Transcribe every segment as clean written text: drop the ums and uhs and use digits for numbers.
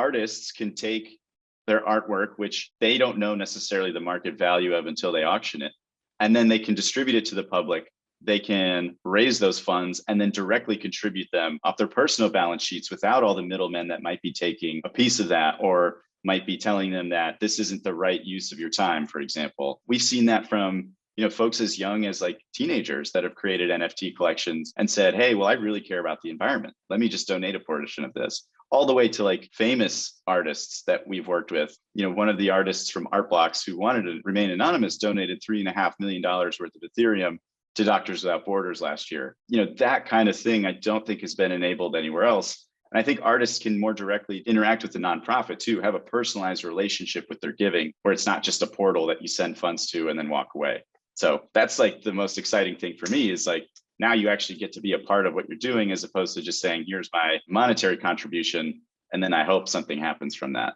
artists can take their artwork, which they don't know necessarily the market value of until they auction it, and then they can distribute it to the public. They can raise those funds and then directly contribute them off their personal balance sheets without all the middlemen that might be taking a piece of that or might be telling them that this isn't the right use of your time, for example. We've seen that from folks as young as like teenagers that have created NFT collections and said, hey, well, I really care about the environment. Let me just donate a portion of this. All the way to like famous artists that we've worked with. One of the artists from Art Blocks who wanted to remain anonymous donated $3.5 million worth of Ethereum to Doctors Without Borders last year. That kind of thing I don't think has been enabled anywhere else. And I think artists can more directly interact with the nonprofit too, have a personalized relationship with their giving, where it's not just a portal that you send funds to and then walk away. So that's like the most exciting thing for me is like, now you actually get to be a part of what you're doing as opposed to just saying, here's my monetary contribution, and then I hope something happens from that.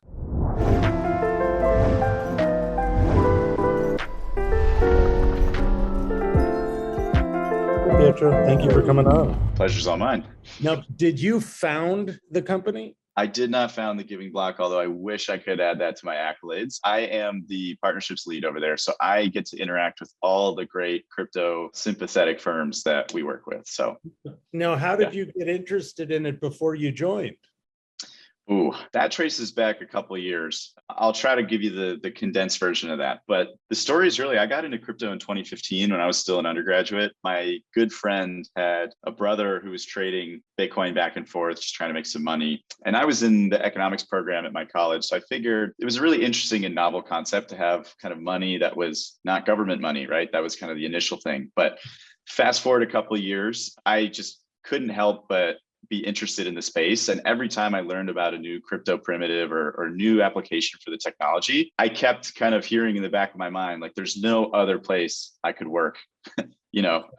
Pietro, thank you for coming on. Pleasure's all mine. Now, did you found the company? I did not found the Giving Block, although I wish I could add that to my accolades. I am the partnerships lead over there. So I get to interact with all the great crypto sympathetic firms that we work with. So now, how did you get interested in it before you joined? Ooh, that traces back a couple of years. I'll try to give you the condensed version of that. But the story is really, I got into crypto in 2015 when I was still an undergraduate. My good friend had a brother who was trading Bitcoin back and forth, just trying to make some money. And I was in the economics program at my college. So I figured it was a really interesting and novel concept to have kind of money that was not government money, right? That was kind of the initial thing. But fast forward a couple of years, I just couldn't help but be interested in the space. And every time I learned about a new crypto primitive or new application for the technology, I kept kind of hearing in the back of my mind, like, there's no other place I could work,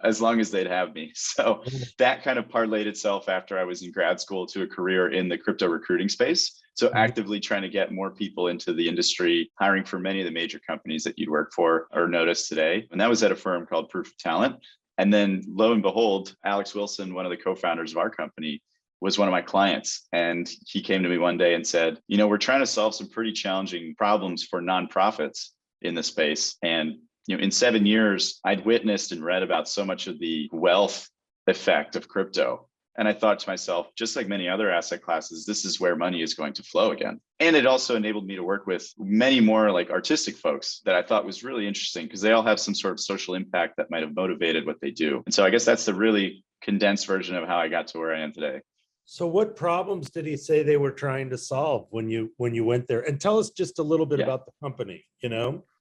as long as they'd have me. So that kind of parlayed itself after I was in grad school to a career in the crypto recruiting space. So actively trying to get more people into the industry, hiring for many of the major companies that you'd work for or notice today. And that was at a firm called Proof of Talent. And then lo and behold, Alex Wilson, one of the co-founders of our company, was one of my clients. And he came to me one day and said, we're trying to solve some pretty challenging problems for nonprofits in the space. And, in 7 years, I'd witnessed and read about so much of the wealth effect of crypto. And I thought to myself, just like many other asset classes, this is where money is going to flow again. And it also enabled me to work with many more like artistic folks that I thought was really interesting because they all have some sort of social impact that might have motivated what they do. And so I guess that's the really condensed version of how I got to where I am today. So what problems did he say they were trying to solve when you went there? And tell us just a little bit about the company,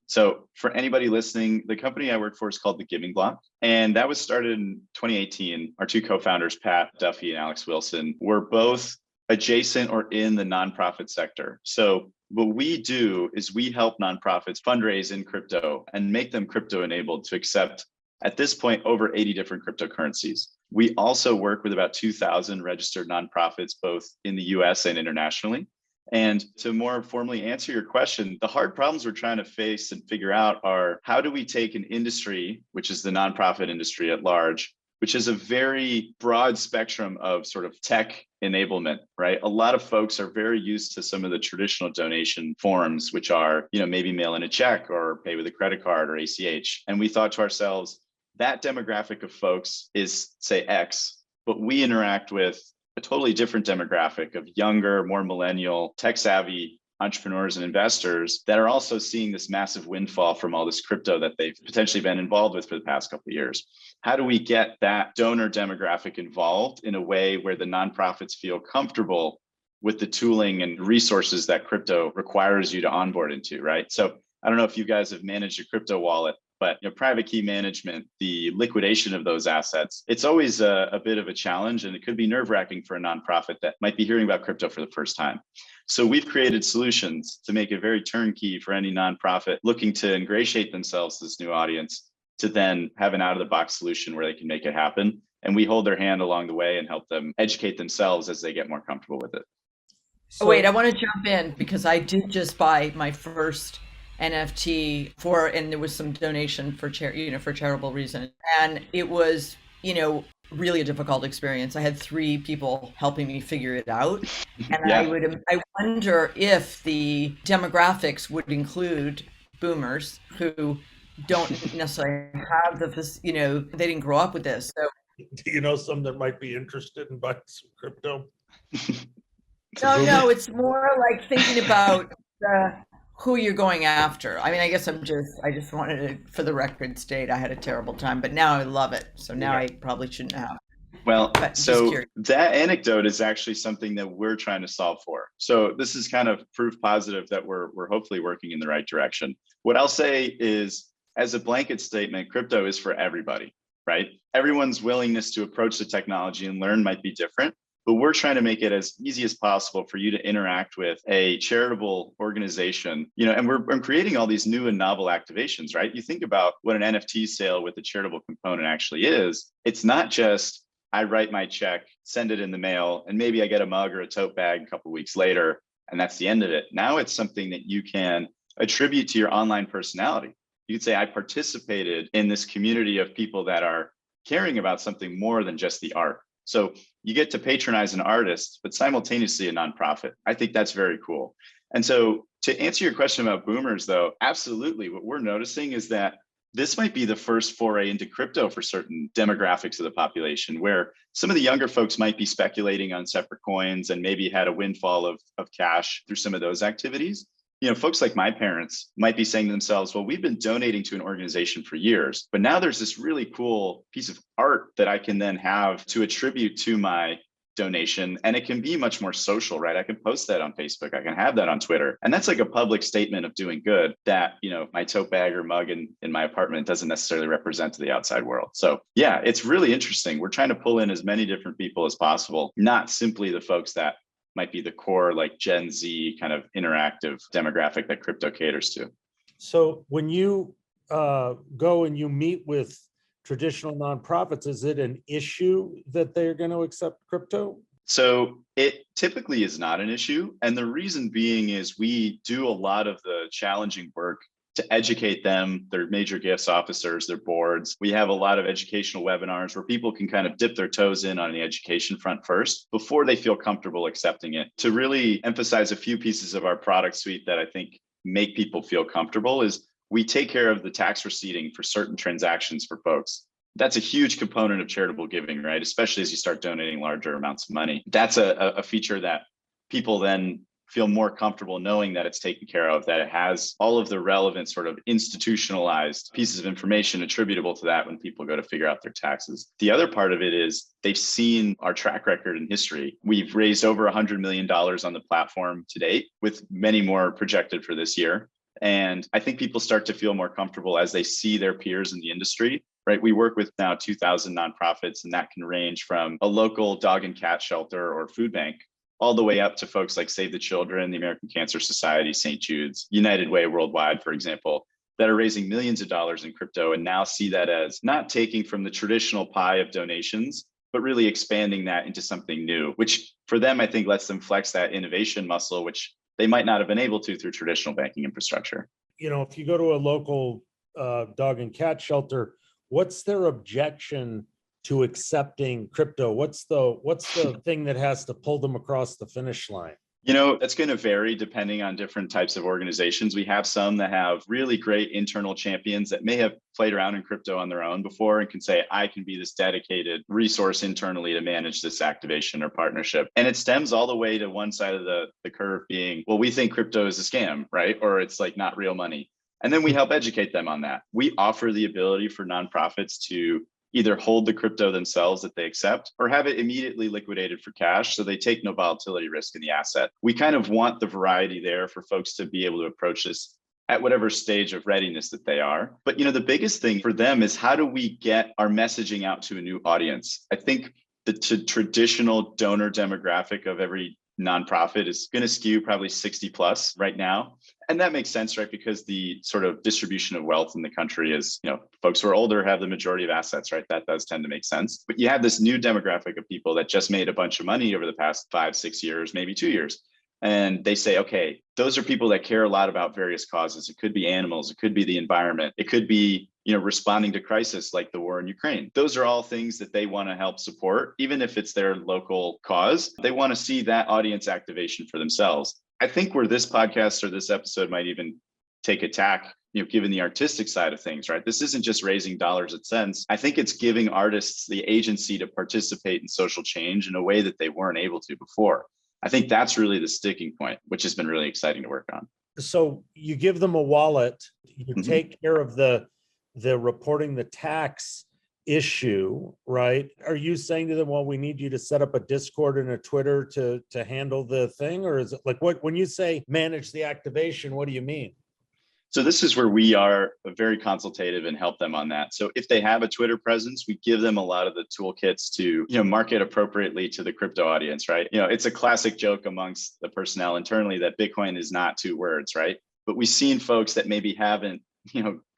So for anybody listening, the company I work for is called The Giving Block. And that was started in 2018. Our two co-founders, Pat Duffy and Alex Wilson, were both adjacent or in the nonprofit sector. So what we do is we help nonprofits fundraise in crypto and make them crypto enabled to accept, at this point, over 80 different cryptocurrencies. We also work with about 2,000 registered nonprofits, both in the US and internationally. And to more formally answer your question, the hard problems we're trying to face and figure out are how do we take an industry, which is the nonprofit industry at large, which is a very broad spectrum of sort of tech enablement, right? A lot of folks are very used to some of the traditional donation forms, which are, maybe mail in a check or pay with a credit card or ACH. And we thought to ourselves, that demographic of folks is, say, X, but we interact with a totally different demographic of younger, more millennial, tech-savvy entrepreneurs and investors that are also seeing this massive windfall from all this crypto that they've potentially been involved with for the past couple of years. How do we get that donor demographic involved in a way where the nonprofits feel comfortable with the tooling and resources that crypto requires you to onboard into, right? So I don't know if you guys have managed a crypto wallet, but private key management, the liquidation of those assets, it's always a bit of a challenge, and it could be nerve-wracking for a nonprofit that might be hearing about crypto for the first time. So we've created solutions to make it very turnkey for any nonprofit looking to ingratiate themselves to this new audience to then have an out-of-the-box solution where they can make it happen. And we hold their hand along the way and help them educate themselves as they get more comfortable with it. So, wait, I want to jump in because I did just buy my first NFT and there was some donation for for charitable reason. And it was, really a difficult experience. I had 3 people helping me figure it out. And I wonder if the demographics would include boomers who don't necessarily have they didn't grow up with this. So Do you know some that might be interested in buying some crypto? no, it's more like thinking about who you're going after. I mean, I guess I just wanted to, for the record, state I had a terrible time, but now I love it. So now I probably shouldn't have. Well, But so that anecdote is actually something that we're trying to solve for. So this is kind of proof positive that we're hopefully working in the right direction. What I'll say is, as a blanket statement, crypto is for everybody, right? Everyone's willingness to approach the technology and learn might be different, but we're trying to make it as easy as possible for you to interact with a charitable organization, and we're creating all these new and novel activations, right? You think about what an NFT sale with a charitable component actually is. It's not just I write my check, send it in the mail, and maybe I get a mug or a tote bag a couple of weeks later, and that's the end of it. Now it's something that you can attribute to your online personality. You could say, I participated in this community of people that are caring about something more than just the art. So you get to patronize an artist, but simultaneously a nonprofit. I think that's very cool. And so to answer your question about boomers, though, absolutely. What we're noticing is that this might be the first foray into crypto for certain demographics of the population, where some of the younger folks might be speculating on separate coins and maybe had a windfall of cash through some of those activities. Folks like my parents might be saying to themselves, well, we've been donating to an organization for years, but now there's this really cool piece of art that I can then have to attribute to my donation. And it can be much more social, right? I can post that on Facebook. I can have that on Twitter. And that's like a public statement of doing good that, my tote bag or mug in my apartment doesn't necessarily represent to the outside world. So yeah, it's really interesting. We're trying to pull in as many different people as possible, not simply the folks that might be the core, like Gen Z kind of interactive demographic that crypto caters to. So when you go and you meet with traditional nonprofits, is it an issue that they're going to accept crypto? So it typically is not an issue. And the reason being is we do a lot of the challenging work to educate them, their major gifts officers, their boards. We have a lot of educational webinars where people can kind of dip their toes in on the education front first before they feel comfortable accepting it. To really emphasize a few pieces of our product suite that I think make people feel comfortable is we take care of the tax receipting for certain transactions for folks. That's a huge component of charitable giving, right? Especially as you start donating larger amounts of money. That's a feature that people then feel more comfortable knowing that it's taken care of, that it has all of the relevant sort of institutionalized pieces of information attributable to that when people go to figure out their taxes. The other part of it is they've seen our track record in history. We've raised over $100 million on the platform to date, with many more projected for this year. And I think people start to feel more comfortable as they see their peers in the industry, right? We work with now 2,000 nonprofits, and that can range from a local dog and cat shelter or food bank all the way up to folks like Save the Children, the American Cancer Society, St. Jude's, United Way Worldwide, for example, that are raising millions of dollars in crypto and now see that as not taking from the traditional pie of donations, but really expanding that into something new, which for them, I think lets them flex that innovation muscle, which they might not have been able to through traditional banking infrastructure. If you go to a local dog and cat shelter, what's their objection to accepting crypto? What's the thing that has to pull them across the finish line? That's going to vary depending on different types of organizations. We have some that have really great internal champions that may have played around in crypto on their own before and can say, I can be this dedicated resource internally to manage this activation or partnership. And it stems all the way to one side of the curve being, well, we think crypto is a scam, right? Or it's like not real money. And then we help educate them on that. We offer the ability for nonprofits to either hold the crypto themselves that they accept or have it immediately liquidated for cash so they take no volatility risk in the asset. We kind of want the variety there for folks to be able to approach this at whatever stage of readiness that they are. But the biggest thing for them is, how do we get our messaging out to a new audience? I think the traditional donor demographic of every nonprofit is going to skew probably 60 plus right now. And that makes sense, right? Because the sort of distribution of wealth in the country is, folks who are older have the majority of assets, right? That does tend to make sense. But you have this new demographic of people that just made a bunch of money over the past 5-6 years, maybe 2 years. And they say, okay, those are people that care a lot about various causes. It could be animals, it could be the environment, it could be responding to crisis like the war in Ukraine. Those are all things that they want to help support, even if it's their local cause. They want to see that audience activation for themselves. I think where this podcast or this episode might even take a tack, given the artistic side of things, right? This isn't just raising dollars and cents. I think it's giving artists the agency to participate in social change in a way that they weren't able to before. I think that's really the sticking point, which has been really exciting to work on. So you give them a wallet, you take care of the reporting the tax issue, right? Are you saying to them, well, we need you to set up a Discord and a Twitter to handle the thing? Or is it like, when you say manage the activation, what do you mean? So this is where we are very consultative and help them on that. So if they have a Twitter presence, we give them a lot of the toolkits to, market appropriately to the crypto audience, right? It's a classic joke amongst the personnel internally that Bitcoin is not 2 words, right? But we've seen folks that maybe haven't,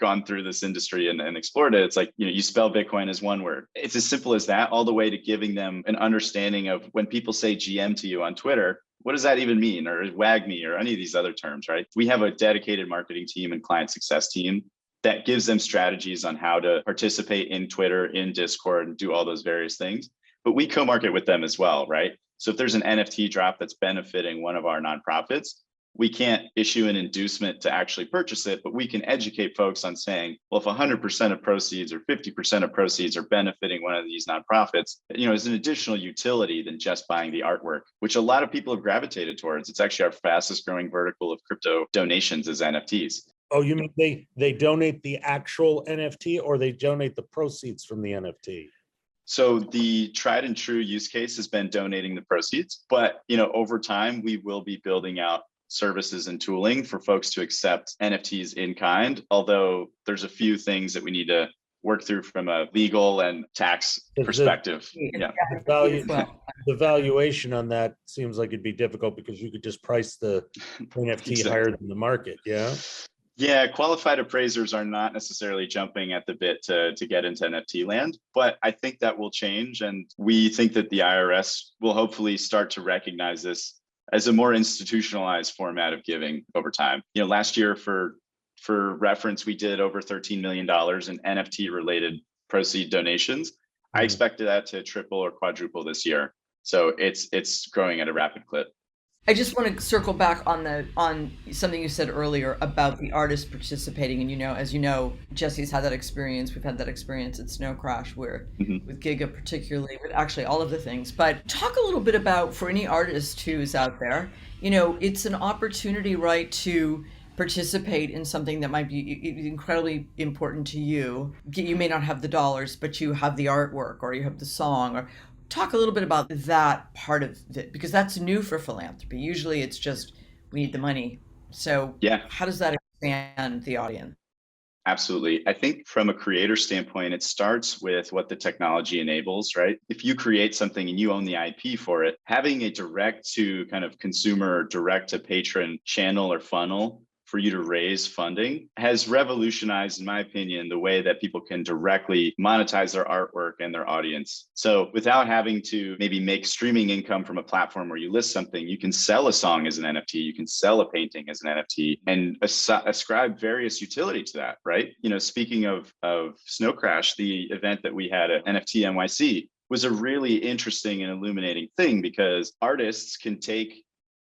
gone through this industry and explored it. It's like, you spell Bitcoin as 1 word. It's as simple as that, all the way to giving them an understanding of when people say GM to you on Twitter, what does that even mean? Or WAGMI or any of these other terms, right? We have a dedicated marketing team and client success team that gives them strategies on how to participate in Twitter, in Discord, and do all those various things. But we co-market with them as well, right? So if there's an NFT drop that's benefiting one of our nonprofits, we can't issue an inducement to actually purchase it, but we can educate folks on saying, well, if 100% of proceeds or 50% of proceeds are benefiting one of these nonprofits, is an additional utility than just buying the artwork, which a lot of people have gravitated towards. It's actually our fastest growing vertical of crypto donations is NFTs. Oh, you mean they donate the actual NFT or they donate the proceeds from the NFT? So the tried and true use case has been donating the proceeds, but over time we will be building out services and tooling for folks to accept NFTs in kind, although there's a few things that we need to work through from a legal and tax perspective. The valuation on that seems like it'd be difficult because you could just price the NFT Exactly. higher than the market. Yeah, qualified appraisers are not necessarily jumping at the bit to get into NFT land, but I think that will change. And we think that the IRS will hopefully start to recognize this as a more institutionalized format of giving over time. Last year, for reference, we did over $13 million in NFT related proceed donations. I expected that to triple or quadruple this year. So it's growing at a rapid clip. I just want to circle back on something you said earlier about the artists participating. And as you know, Jesse's had that experience. We've had that experience at Snow Crash, where with Giga particularly, with actually all of the things. But talk a little bit about, for any artist who's out there, it's an opportunity, right, to participate in something that might be incredibly important to you. You may not have the dollars, but you have the artwork or you have the song. Or talk a little bit about that part of it, because that's new for philanthropy. Usually it's just, we need the money. So how does that expand the audience? Absolutely. I think from a creator standpoint, it starts with what the technology enables, right? If you create something and you own the IP for it, having a direct to kind of consumer, direct to patron channel or funnel for you to raise funding has revolutionized, in my opinion, the way that people can directly monetize their artwork and their audience. So without having to maybe make streaming income from a platform where you list something, you can sell a song as an NFT, you can sell a painting as an NFT, and ascribe various utility to that, right? Speaking of Snow Crash, the event that we had at NFT NYC was a really interesting and illuminating thing, because artists can take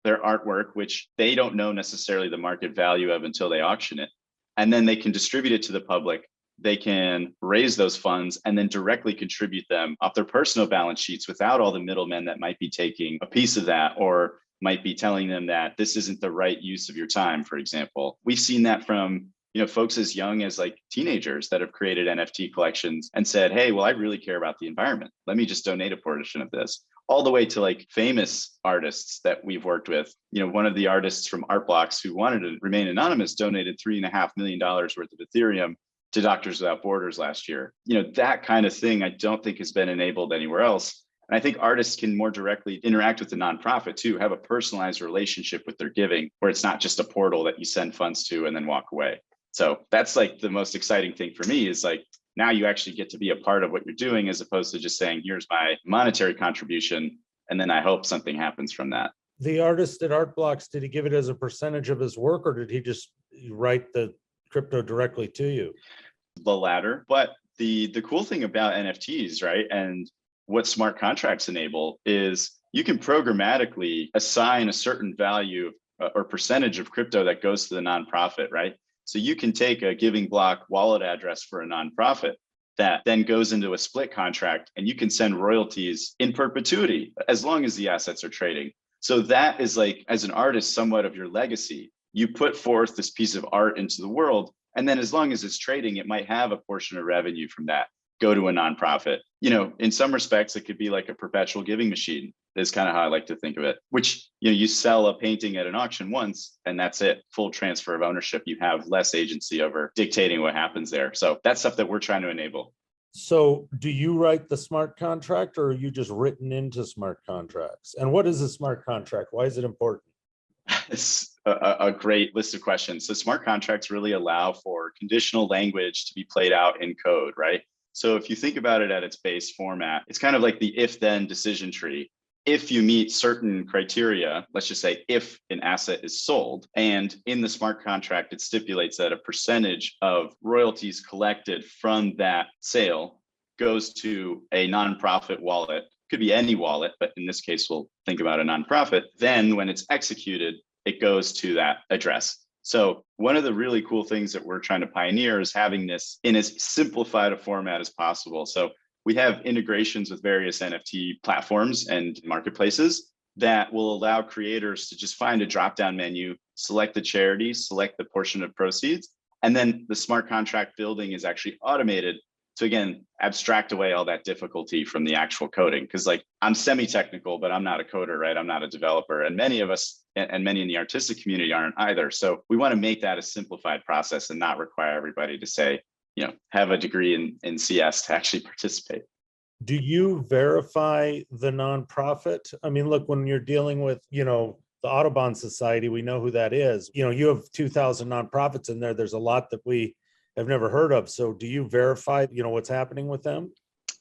their artwork, which they don't know necessarily the market value of until they auction it, and then they can distribute it to the public. They can raise those funds and then directly contribute them off their personal balance sheets without all the middlemen that might be taking a piece of that or might be telling them that this isn't the right use of your time, for example. We've seen that from folks as young as like teenagers that have created NFT collections and said, hey, well, I really care about the environment. Let me just donate a portion of this. All the way to like famous artists that we've worked with. One of the artists from Art Blocks who wanted to remain anonymous donated $3.5 million worth of Ethereum to Doctors Without Borders last year. That kind of thing I don't think has been enabled anywhere else. And I think artists can more directly interact with the nonprofit too, have a personalized relationship with their giving, where it's not just a portal that you send funds to and then walk away. So that's like the most exciting thing for me, is like, now you actually get to be a part of what you're doing, as opposed to just saying, here's my monetary contribution, and then I hope something happens from that. The artist at Art Blocks, did he give it as a percentage of his work, or did he just write the crypto directly to you? the latter. But the cool thing about NFTs, right, and what smart contracts enable is you can programmatically assign a certain value or percentage of crypto that goes to the nonprofit, right? So you can take a Giving Block wallet address for a nonprofit that then goes into a split contract, and you can send royalties in perpetuity as long as the assets are trading. So that is like, as an artist, somewhat of your legacy. You put forth this piece of art into the world, and then as long as it's trading, it might have a portion of revenue from that go to a nonprofit. You know, in some respects, it could be like a perpetual giving machine is kind of how I like to think of it, which, you know, you sell a painting at an auction once and that's it, full transfer of ownership. You have less agency over dictating what happens there. So that's stuff that we're trying to enable. So do you write the smart contract, or are you just written into smart contracts? And what is a smart contract? Why is it important? It's a great list of questions. So smart contracts really allow for conditional language to be played out in code, right? So if you think about it at its base format, it's kind of like the if-then decision tree. If you meet certain criteria, let's just say if an asset is sold, and in the smart contract, it stipulates that a percentage of royalties collected from that sale goes to a nonprofit wallet. Could be any wallet, but in this case, we'll think about a nonprofit. Then when it's executed, it goes to that address. So one of the really cool things that we're trying to pioneer is having this in as simplified a format as possible. So we have integrations with various NFT platforms and marketplaces that will allow creators to just find a drop-down menu, select the charity, select the portion of proceeds, and then the smart contract building is actually automated to, again, abstract away all that difficulty from the actual coding. Because like, I'm semi-technical, but I'm not a coder, right? I'm not a developer. And many of us and many in the artistic community aren't either. So we want to make that a simplified process and not require everybody to say, you know, have a degree in CS to actually participate. Do you verify the nonprofit? I mean, look, when you're dealing with, you know, the Audubon Society, we know who that is. You know, you have 2,000 nonprofits in there. There's a lot that we have never heard of. So do you verify, you know, what's happening with them?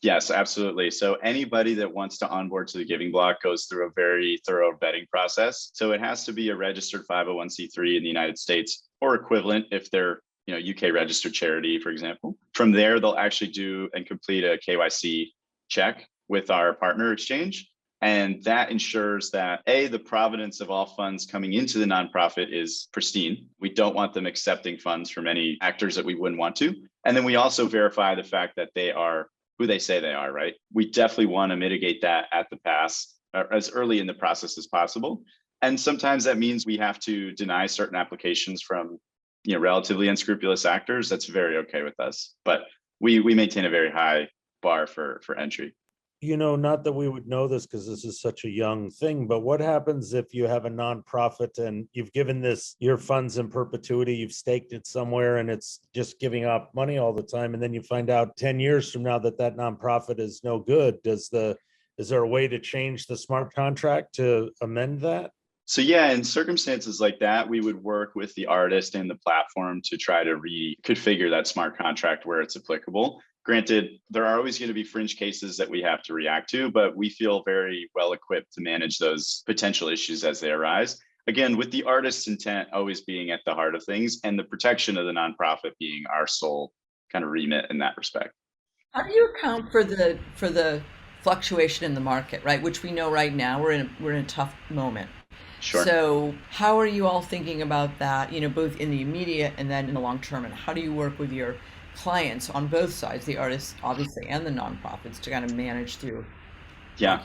Yes, absolutely. So anybody that wants to onboard to the Giving Block goes through a very thorough vetting process. So it has to be a registered 501c3 in the United States or equivalent if they're, you know, UK registered charity, for example. From there, they'll actually do and complete a KYC check with our partner exchange. And that ensures that the provenance of all funds coming into the nonprofit is pristine. We don't want them accepting funds from any actors that we wouldn't want to. And then we also verify the fact that they are who they say they are, right? We definitely want to mitigate that at the pass or as early in the process as possible. And sometimes that means we have to deny certain applications from, you know, relatively unscrupulous actors. That's very okay with us. But we maintain a very high bar for entry. You know, not that we would know this because this is such a young thing, but what happens if you have a nonprofit and you've given this your funds in perpetuity, you've staked it somewhere and it's just giving up money all the time, and then you find out 10 years from now that that nonprofit is no good? Is there a way to change the smart contract to amend that? So yeah, in circumstances like that, we would work with the artist and the platform to try to reconfigure that smart contract where it's applicable. Granted, there are always going to be fringe cases that we have to react to, but we feel very well equipped to manage those potential issues as they arise. Again, with the artist's intent always being at the heart of things and the protection of the nonprofit being our sole kind of remit in that respect. How do you account for the fluctuation in the market, right? Which we know right now we're in a tough moment. Sure. So how are you all thinking about that, you know, both in the immediate and then in the long term? And how do you work with your clients on both sides, the artists obviously and the nonprofits, to kind of manage through? Yeah,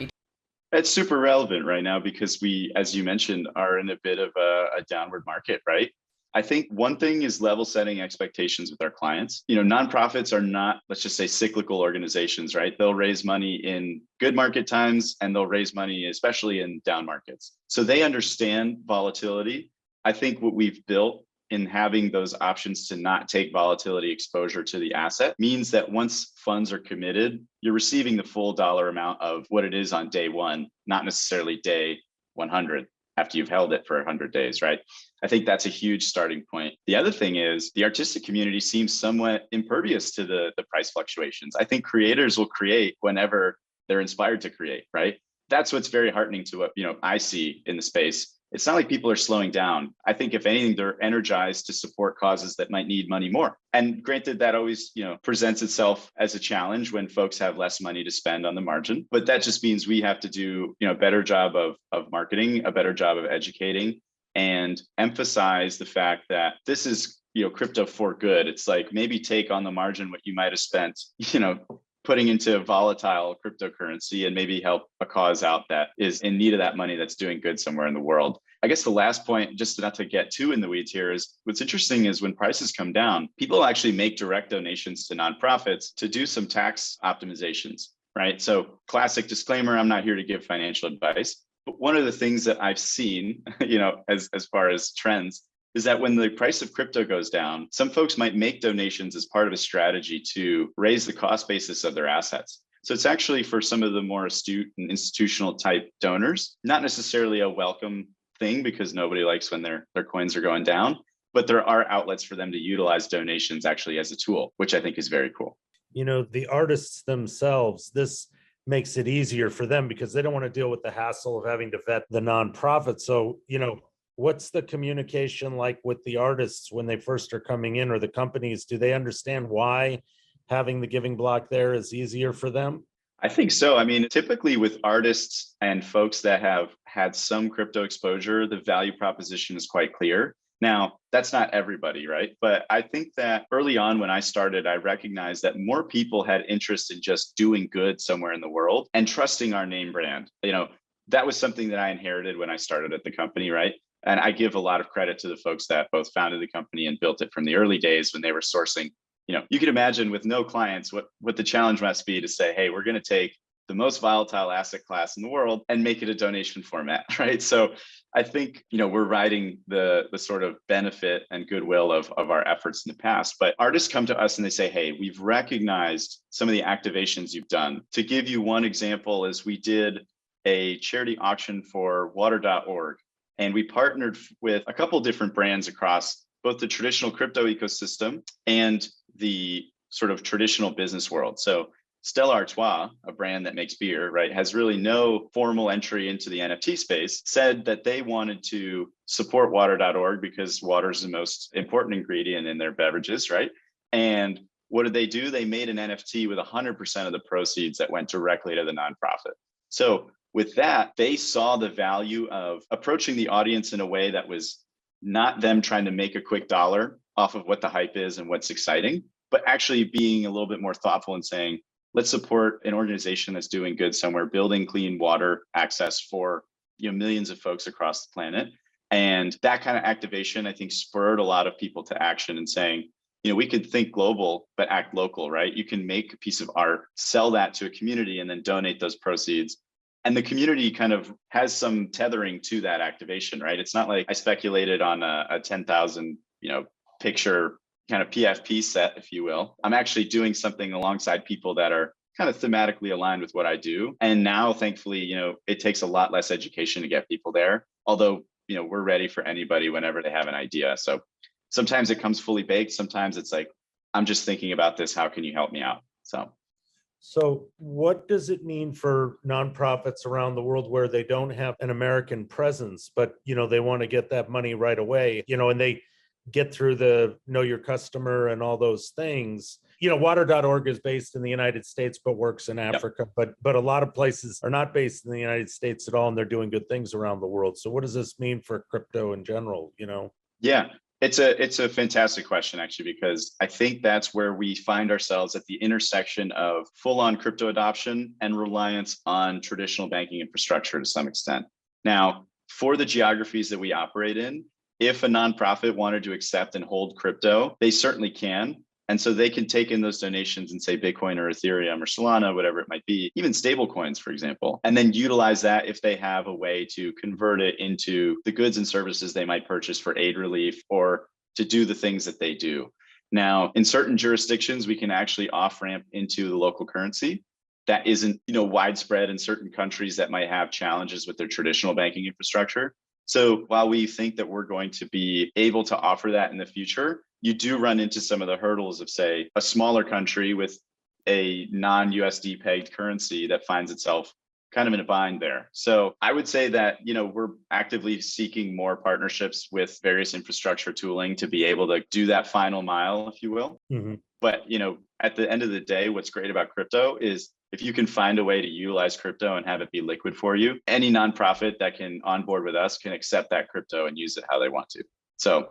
it's super relevant right now because we, as you mentioned, are in a bit of a downward market, right? I think one thing is level setting expectations with our clients. You know, nonprofits are not, let's just say, cyclical organizations, right? They'll raise money in good market times and they'll raise money, especially in down markets. So they understand volatility. I think what we've built in having those options to not take volatility exposure to the asset means that once funds are committed, you're receiving the full dollar amount of what it is on day one, not necessarily day 100 after you've held it for 100 days, right? I think that's a huge starting point. The other thing is the artistic community seems somewhat impervious to the price fluctuations. I think creators will create whenever they're inspired to create, right? That's what's very heartening to what, you know, I see in the space it's not like people are slowing down. I think if anything, they're energized to support causes that might need money more. And granted, that always, presents itself as a challenge when folks have less money to spend on the margin. But that just means we have to do, a better job of marketing, a better job of educating, and emphasize the fact that this is, crypto for good. It's like maybe take on the margin what you might have spent, putting into volatile cryptocurrency and maybe help a cause out that is in need of that money that's doing good somewhere in the world. I guess the last point, just not to get too in the weeds here, is what's interesting is when prices come down, people actually make direct donations to nonprofits to do some tax optimizations, right? So classic disclaimer, I'm not here to give financial advice, but one of the things that I've seen, as far as trends, is that when the price of crypto goes down, some folks might make donations as part of a strategy to raise the cost basis of their assets. So it's actually for some of the more astute and institutional type donors, not necessarily a welcome thing because nobody likes when their coins are going down, but there are outlets for them to utilize donations actually as a tool, which I think is very cool. The artists themselves, this makes it easier for them because they don't want to deal with the hassle of having to vet the nonprofit. So, what's the communication like with the artists when they first are coming in, or the companies? Do they understand why having the giving block there is easier for them? I think so. I mean, typically with artists and folks that have had some crypto exposure, the value proposition is quite clear. Now, that's not everybody, right? But I think that early on when I started, I recognized that more people had interest in just doing good somewhere in the world and trusting our name brand. That was something that I inherited when I started at the company, right? And I give a lot of credit to the folks that both founded the company and built it from the early days when they were sourcing. You can imagine with no clients, what the challenge must be to say, hey, we're going to take the most volatile asset class in the world and make it a donation format, right? So I think, we're riding the sort of benefit and goodwill of our efforts in the past. But artists come to us and they say, hey, we've recognized some of the activations you've done. To give you one example is we did a charity auction for water.org. And we partnered with a couple different brands across both the traditional crypto ecosystem and the sort of traditional business world. So Stella Artois, a brand that makes beer, right, has really no formal entry into the NFT space, said that they wanted to support water.org because water is the most important ingredient in their beverages, right? And what did they do? They made an NFT with 100% of the proceeds that went directly to the nonprofit. So with that, they saw the value of approaching the audience in a way that was not them trying to make a quick dollar off of what the hype is and what's exciting, but actually being a little bit more thoughtful and saying, let's support an organization that's doing good somewhere, building clean water access for millions of folks across the planet. And that kind of activation, I think, spurred a lot of people to action and saying, we could think global, but act local, right? You can make a piece of art, sell that to a community, and then donate those proceeds. And the community kind of has some tethering to that activation, right? It's not like I speculated on a 10,000, picture kind of PFP set, if you will. I'm actually doing something alongside people that are kind of thematically aligned with what I do. And now, thankfully, it takes a lot less education to get people there. Although, we're ready for anybody whenever they have an idea. So sometimes it comes fully baked. Sometimes it's like, I'm just thinking about this. How can you help me out? So what does it mean for nonprofits around the world where they don't have an American presence, but, they want to get that money right away, and they get through the know your customer and all those things? Water.org is based in the United States, but works in Africa. Yep. But a lot of places are not based in the United States at all, and they're doing good things around the world. So what does this mean for crypto in general, Yeah. It's a fantastic question, actually, because I think that's where we find ourselves at the intersection of full-on crypto adoption and reliance on traditional banking infrastructure to some extent. Now, for the geographies that we operate in, if a nonprofit wanted to accept and hold crypto, they certainly can. And so they can take in those donations and say Bitcoin or Ethereum or Solana, whatever it might be, even stable coins, for example, and then utilize that if they have a way to convert it into the goods and services they might purchase for aid relief or to do the things that they do. Now, in certain jurisdictions, we can actually off-ramp into the local currency. That isn't, widespread in certain countries that might have challenges with their traditional banking infrastructure. So while we think that we're going to be able to offer that in the future, you do run into some of the hurdles of, say, a smaller country with a non-USD pegged currency that finds itself kind of in a bind there. So I would say that, we're actively seeking more partnerships with various infrastructure tooling to be able to do that final mile, if you will. Mm-hmm. But, at the end of the day, what's great about crypto is if you can find a way to utilize crypto and have it be liquid for you, any nonprofit that can onboard with us can accept that crypto and use it how they want to. So,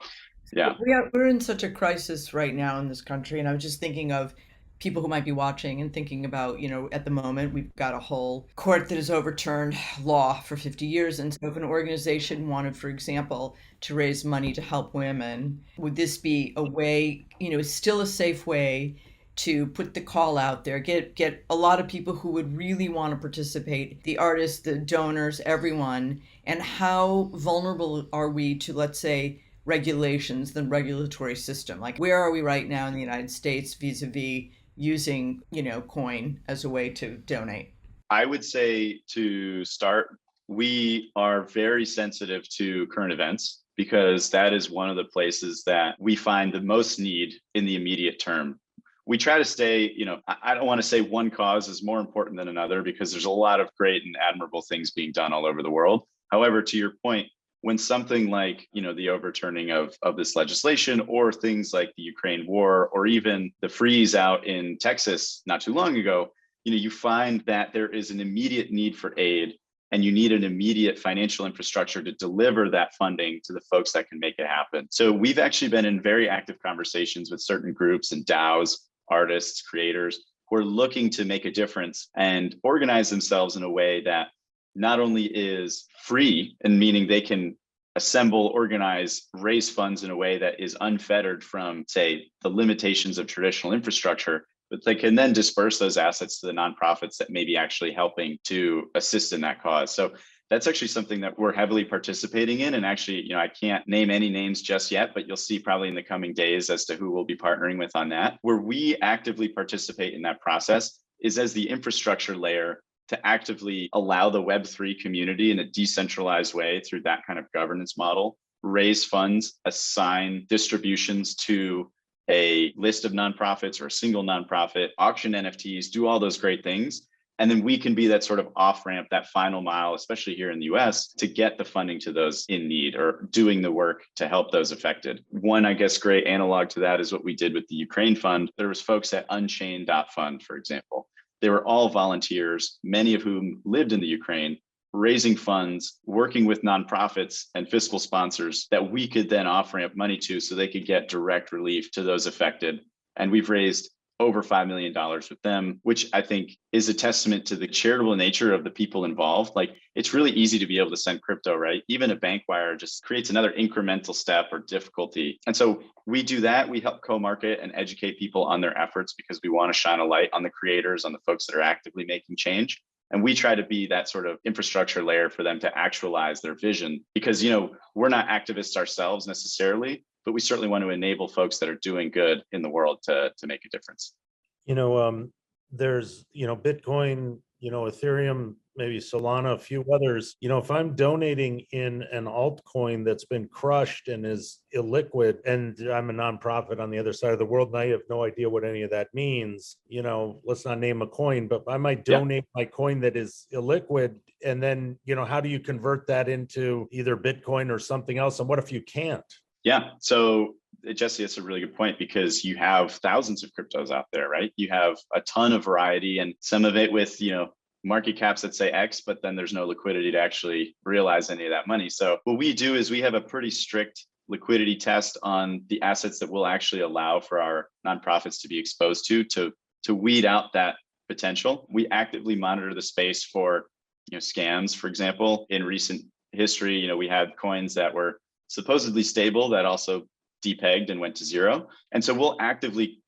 yeah. We're in such a crisis right now in this country. And I was just thinking of people who might be watching and thinking about, at the moment, we've got a whole court that has overturned law for 50 years. And so if an organization wanted, for example, to raise money to help women, would this be a way, still a safe way to put the call out there, get a lot of people who would really want to participate, the artists, the donors, everyone, and how vulnerable are we to, let's say, regulations, the regulatory system? Like, where are we right now in the United States vis-a-vis using, coin as a way to donate? I would say to start, we are very sensitive to current events because that is one of the places that we find the most need in the immediate term. We try to stay, I don't want to say one cause is more important than another because there's a lot of great and admirable things being done all over the world. However, to your point, when something like, the overturning of this legislation or things like the Ukraine war or even the freeze out in Texas not too long ago, you find that there is an immediate need for aid and you need an immediate financial infrastructure to deliver that funding to the folks that can make it happen. So we've actually been in very active conversations with certain groups and DAOs, artists, creators, who are looking to make a difference and organize themselves in a way that not only is free, and meaning they can assemble, organize, raise funds in a way that is unfettered from, say, the limitations of traditional infrastructure, but they can then disperse those assets to the nonprofits that may be actually helping to assist in that cause. So that's actually something that we're heavily participating in. And actually, I can't name any names just yet, but you'll see probably in the coming days as to who we'll be partnering with on that. Where we actively participate in that process is as the infrastructure layer to actively allow the Web3 community in a decentralized way through that kind of governance model, raise funds, assign distributions to a list of nonprofits or a single nonprofit, auction NFTs, do all those great things. And then we can be that sort of off ramp, that final mile, especially here in the US, to get the funding to those in need or doing the work to help those affected. One, I guess, great analog to that is what we did with the Ukraine fund. There was folks at Unchained.fund, for example. They were all volunteers, many of whom lived in the Ukraine, raising funds, working with nonprofits and fiscal sponsors that we could then off ramp money to so they could get direct relief to those affected. And we've raised over $5 million with them, which I think is a testament to the charitable nature of the people involved. Like, it's really easy to be able to send crypto, right? Even a bank wire just creates another incremental step or difficulty. And so we do that. We help co-market and educate people on their efforts because we want to shine a light on the creators, on the folks that are actively making change. And we try to be that sort of infrastructure layer for them to actualize their vision because, we're not activists ourselves necessarily, but we certainly want to enable folks that are doing good in the world to make a difference. There's, Bitcoin, Ethereum, maybe Solana, a few others. If I'm donating in an altcoin that's been crushed and is illiquid, and I'm a nonprofit on the other side of the world, and I have no idea what any of that means, let's not name a coin, but I might donate my coin that is illiquid. And then, how do you convert that into either Bitcoin or something else? And what if you can't? Yeah. So Jesse, that's a really good point because you have thousands of cryptos out there, right? You have a ton of variety and some of it with, market caps that say X, but then there's no liquidity to actually realize any of that money. So what we do is we have a pretty strict liquidity test on the assets that we'll actually allow for our nonprofits to be exposed to weed out that potential. We actively monitor the space for, scams, for example. In recent history, we had coins that were supposedly stable that also depegged and went to zero. And so we'll actively,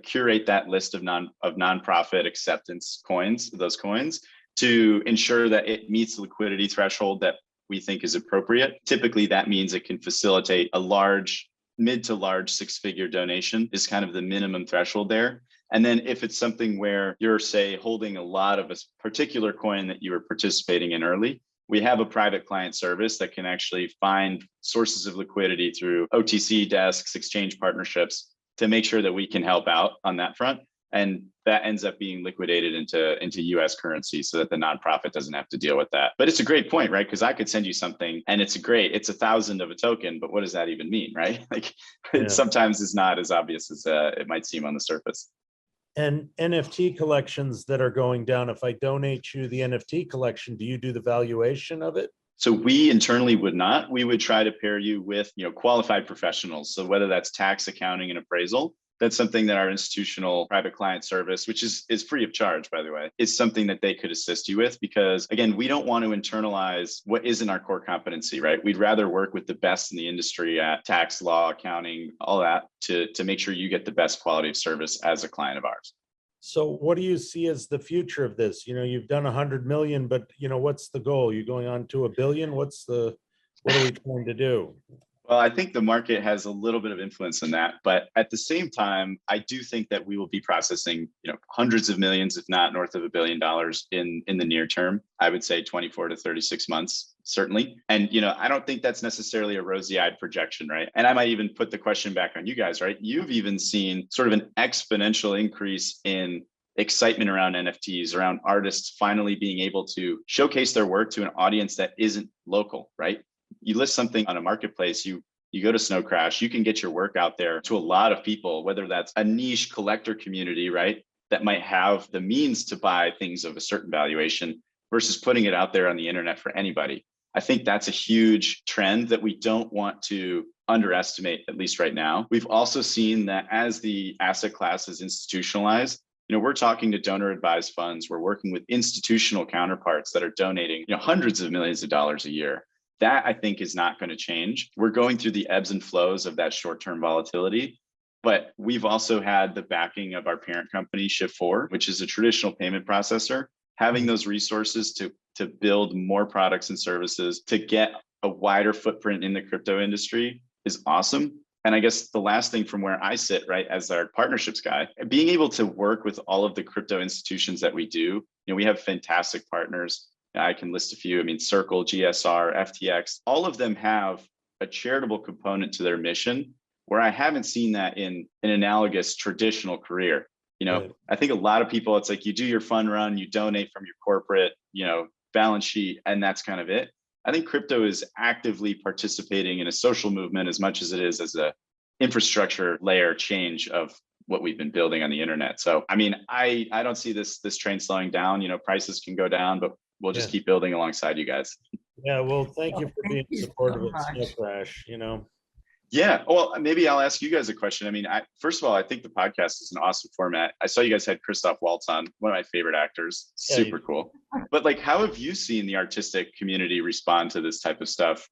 curate that list of nonprofit acceptance coins, those coins, to ensure that it meets the liquidity threshold that we think is appropriate. Typically, that means it can facilitate a mid to large six-figure donation is kind of the minimum threshold there. And then if it's something where you're, say, holding a lot of a particular coin that you were participating in early, we have a private client service that can actually find sources of liquidity through OTC desks, exchange partnerships to make sure that we can help out on that front. And that ends up being liquidated into US currency so that the nonprofit doesn't have to deal with that. But it's a great point, right? Because I could send you something and it's 1,000 of a token, but what does that even mean, right? Like it sometimes is not as obvious as it might seem on the surface. And NFT collections that are going down, if I donate you the NFT collection, do you do the valuation of it? So we internally would not. We would try to pair you with, qualified professionals. So whether that's tax, accounting, and appraisal, that's something that our institutional private client service, which is free of charge, by the way, is something that they could assist you with. Because again, we don't want to internalize what isn't our core competency, right? We'd rather work with the best in the industry at tax, law, accounting, all that to make sure you get the best quality of service as a client of ours. So what do you see as the future of this? You've done 100 million, but what's the goal? You going on to 1 billion? What are we trying to do? Well, I think the market has a little bit of influence in that, but at the same time, I do think that we will be processing, hundreds of millions, if not north of $1 billion in the near term. I would say 24 to 36 months, certainly. And, I don't think that's necessarily a rosy-eyed projection, right? And I might even put the question back on you guys, right? You've even seen sort of an exponential increase in excitement around NFTs, around artists finally being able to showcase their work to an audience that isn't local, right? You list something on a marketplace, you go to Snow Crash, you can get your work out there to a lot of people, whether that's a niche collector community, right, that might have the means to buy things of a certain valuation versus putting it out there on the internet for anybody. I think that's a huge trend that we don't want to underestimate, at least right now. We've also seen that as the asset class is institutionalized, we're talking to donor advised funds. We're working with institutional counterparts that are donating, hundreds of millions of dollars a year. That I think is not going to change. We're going through the ebbs and flows of that short-term volatility, but we've also had the backing of our parent company, Shift4, which is a traditional payment processor. Having those resources to build more products and services, to get a wider footprint in the crypto industry is awesome. And I guess the last thing from where I sit, right, as our partnerships guy, being able to work with all of the crypto institutions that we do, we have fantastic partners. I can list a few. Circle, GSR, FTX, all of them have a charitable component to their mission where I haven't seen that in an analogous traditional career. Right. I think a lot of people, it's like you do your fund run, you donate from your corporate, balance sheet, and that's kind of it. I think crypto is actively participating in a social movement as much as it is as a infrastructure layer change of what we've been building on the internet. So, I don't see this train slowing down. Prices can go down, but we'll just keep building alongside you guys. Yeah, well, thank you for being supportive of Snow Crash, Yeah, well, maybe I'll ask you guys a question. First of all, I think the podcast is an awesome format. I saw you guys had Christoph Waltz on, one of my favorite actors. Super cool. But how have you seen the artistic community respond to this type of stuff?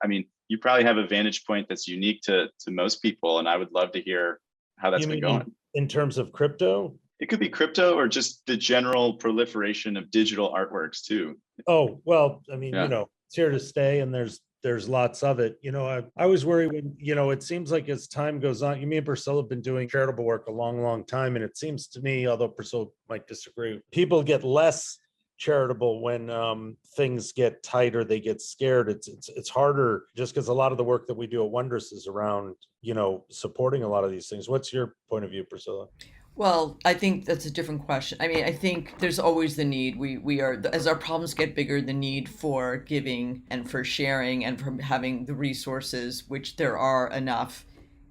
You probably have a vantage point that's unique to most people, and I would love to hear how that's been going. In terms of crypto? It could be crypto or just the general proliferation of digital artworks too. Oh, well, it's here to stay and there's lots of it. I was worried when, it seems like as time goes on, me and Priscilla have been doing charitable work a long, long time. And it seems to me, although Priscilla might disagree, people get less charitable when things get tight or they get scared. It's harder just because a lot of the work that we do at Wondros is around, supporting a lot of these things. What's your point of view, Priscilla? Well, I think that's a different question. I think there's always the need. We are, as our problems get bigger, the need for giving and for sharing and for having the resources, which there are enough,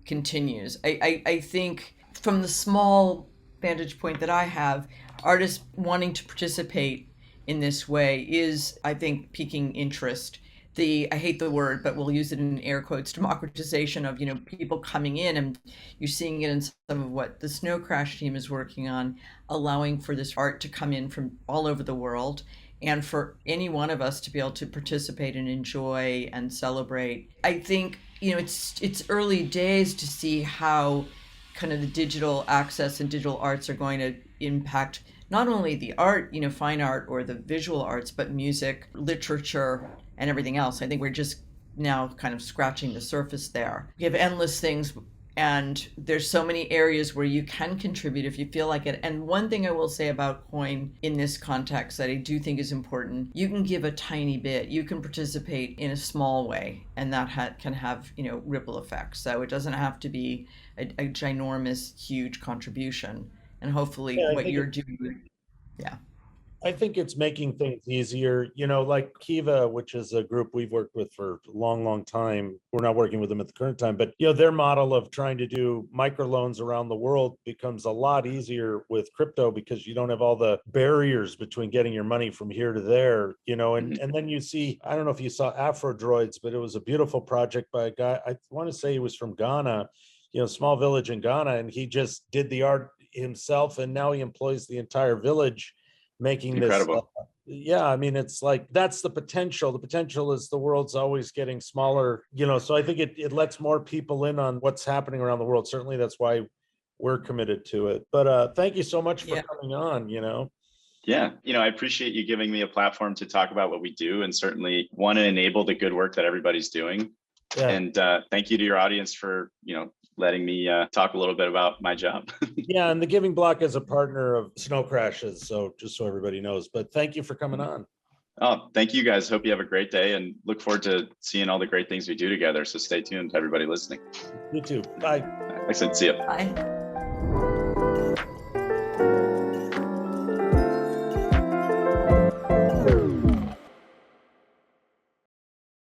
continues. I think from the small vantage point that I have, artists wanting to participate in this way is, I think, piquing interest. I hate the word, but we'll use it in air quotes, democratization of, people coming in, and you're seeing it in some of what the Snow Crash team is working on, allowing for this art to come in from all over the world and for any one of us to be able to participate and enjoy and celebrate. I think, it's early days to see how kind of the digital access and digital arts are going to impact not only the art, fine art or the visual arts, but music, literature, and everything else. I think we're just now kind of scratching the surface there. We have endless things, and there's so many areas where you can contribute if you feel like it. And one thing I will say about Coin in this context that I do think is important, you can give a tiny bit, you can participate in a small way, and that can have, ripple effects. So it doesn't have to be a ginormous, huge contribution. and hopefully Yeah, I what think you're doing. Yeah. I think it's making things easier, like Kiva, which is a group we've worked with for a long, long time. We're not working with them at the current time, but their model of trying to do microloans around the world becomes a lot easier with crypto because you don't have all the barriers between getting your money from here to there, and then you see, I don't know if you saw Afro Droids, but it was a beautiful project by a guy. I want to say he was from Ghana, small village in Ghana, and he just did the art himself, and now he employs the entire village making Incredible. yeah, I mean, it's like, that's the potential is the world's always getting smaller, so I think it lets more people in on what's happening around the world. Certainly that's why we're committed to it, but thank you so much for coming on. Yeah, I appreciate you giving me a platform to talk about what we do, and certainly want to enable the good work that everybody's doing. And thank you to your audience for letting me talk a little bit about my job. Yeah, and the Giving Block is a partner of Snow Crashes, so just so everybody knows. But thank you for coming on. Oh, thank you guys. Hope you have a great day, and look forward to seeing all the great things we do together. So stay tuned, everybody listening. You too. Bye. Excellent. See you. Bye.